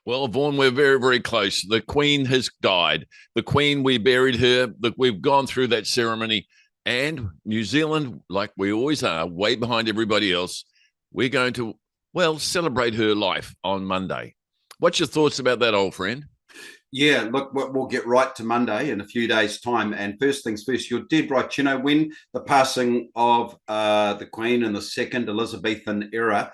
Well, Vaughan, we're very, very close. The Queen has died. The Queen, we buried her. We've gone through that ceremony. And New Zealand, like we always are, way behind everybody else, we're going to, well, celebrate her life on Monday. What's your thoughts about that, old friend? Yeah, look, we'll get right to Monday in a few days' time. And first things first, you're dead right. You know, when the passing of the Queen in the second Elizabethan era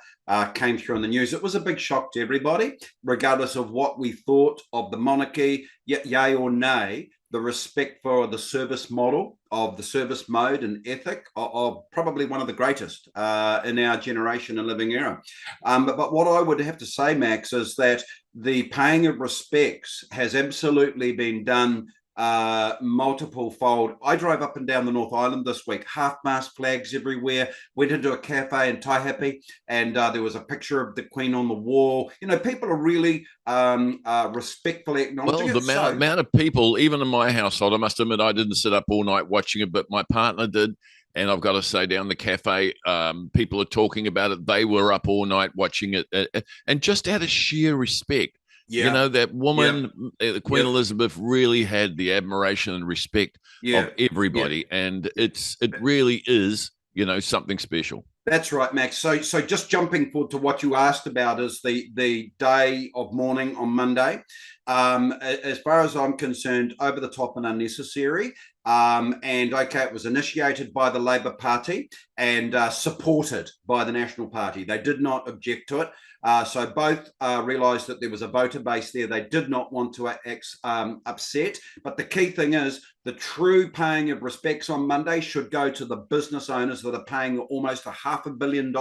came through in the news, it was a big shock to everybody, regardless of what we thought of the monarchy, yay or nay. The respect for the service model of the service mode and ethic of probably one of the greatest in our generation and living era. But what I would have to say, Max, is that the paying of respects has absolutely been done multiple fold. I drove up and down the North Island this week, half-mast flags everywhere, went into a cafe in Taihape, and there was a picture of the Queen on the wall. You know, people are really respectfully acknowledging Well, it. the So, amount of people, even in my household, I must admit, I didn't sit up all night watching it, but my partner did. And I've got to say, down the cafe, people are talking about it. They were up all night watching it, and just out of sheer respect, you yeah, know, that yeah, woman, Queen yeah, Elizabeth, really had the admiration and respect yeah, of yeah. everybody, and it really is, you know, something special. That's right, Max. So just jumping forward to what you asked about is the day of mourning on Monday. As far as I'm concerned, over the top and unnecessary. And okay, it was initiated by the Labor Party and supported by the National Party. They did not object to it. So both realised that there was a voter base there they did not want to upset. But the key thing is the true paying of respects on Monday should go to the business owners that are paying almost $500 million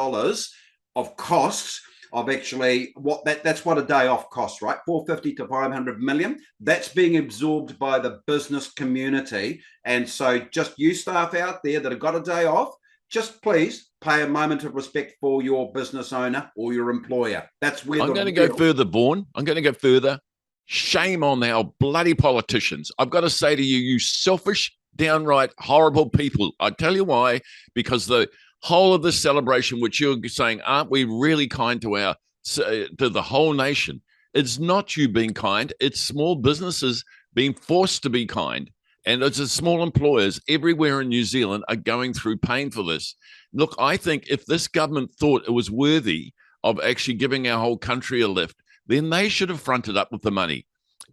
of costs of actually that's what a day off costs, right? 450 to 500 million. That's being absorbed by the business community. And so just you staff out there that have got a day off, just please pay a moment of respect for your business owner or your employer. That's where I'm the going to go real further, Vaughan. I'm going to go further. Shame on our bloody politicians. I've got to say to you, you selfish, downright horrible people. I tell you why, because the whole of this celebration, which you're saying, aren't we really kind to the whole nation? It's not you being kind. It's small businesses being forced to be kind. And it's the small employers everywhere in New Zealand are going through pain for this. Look, I think if this government thought it was worthy of actually giving our whole country a lift, then they should have fronted up with the money.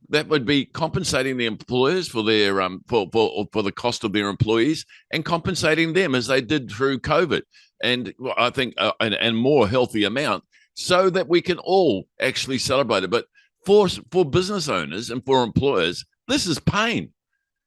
That would be compensating the employers for their for the cost of their employees and compensating them as they did through COVID, and I think and more healthy amount, so that we can all actually celebrate it. But for business owners and for employers, this is pain.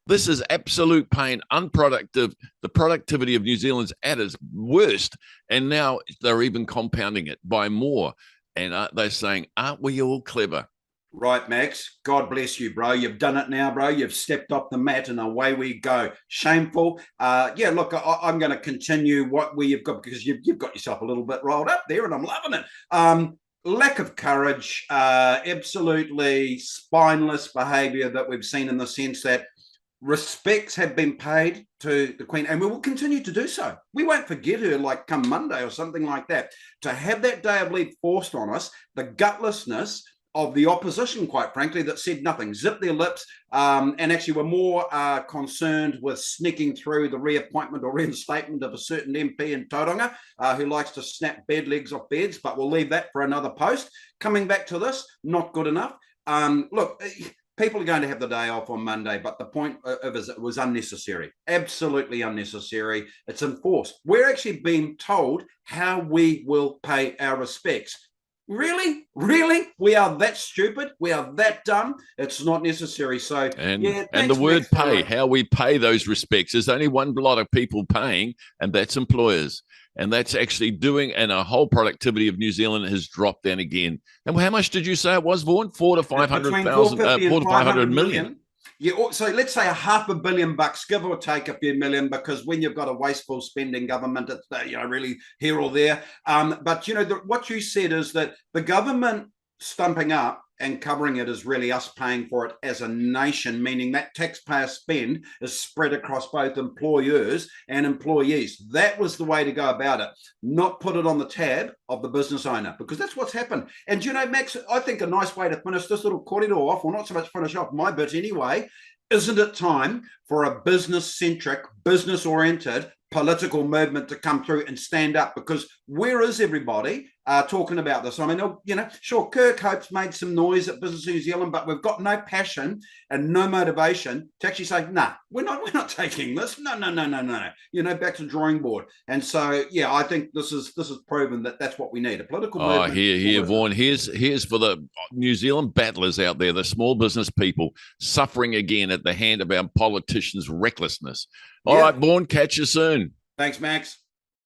This is absolute pain, unproductive. The productivity of New Zealand's at its worst, and now they're even compounding it by more. And they're saying, "Aren't we all clever?" right, Max. God bless you, bro. You've done it now, bro. You've stepped off the mat and away we go. Shameful. Yeah, look, I'm going to continue what we've got because you've got yourself a little bit rolled up there and I'm loving it. Lack of courage, absolutely spineless behaviour that we've seen in the sense that respects have been paid to the Queen, and we will continue to do so. We won't forget her like come Monday or something like that. To have that day of leave forced on us, the gutlessness of the opposition, quite frankly, that said nothing, zipped their lips, and actually were more concerned with sneaking through the reappointment or reinstatement of a certain MP in Tauranga who likes to snap bed legs off beds, but we'll leave that for another post. Coming back to this, not good enough. Look, people are going to have the day off on Monday, but the point of it was unnecessary, absolutely unnecessary. It's enforced. We're actually being told how we will pay our respects. Really? Really? We are that stupid? We are that dumb? It's not necessary. So, yeah, And the thanks, Max, word pay, for how we pay those respects, there's only one lot of people paying, and that's employers. And that's actually doing, and our whole productivity of New Zealand has dropped down again. And how much did you say it was, Vaughan? Four to five hundred between thousand, 450 4 and to 500 500 million. million. Yeah, so let's say $500 million, give or take a few million, because when you've got a wasteful spending government, it's really here or there. But what you said is that the government stumping up and covering it is really us paying for it as a nation, meaning that taxpayer spend is spread across both employers and employees. That was the way to go about it, not put it on the tab of the business owner, because that's what's happened. And you know, Max, I think a nice way to finish this little corridor off, or not so much finish off my bit anyway, isn't it time for a business-centric, business-oriented political movement to come through and stand up? Because where is everybody talking about this? I mean, you know, sure, Kirkhope's made some noise at Business New Zealand, but we've got no passion and no motivation to actually say, nah, we're not taking this. No. You know, back to drawing board. And so, yeah, I think this is proven that that's what we need, a political movement. Oh, here, Vaughan. Here's for the New Zealand battlers out there, the small business people suffering again at the hand of our politicians' recklessness. All right, Vaughan, catch you soon. Thanks, Max.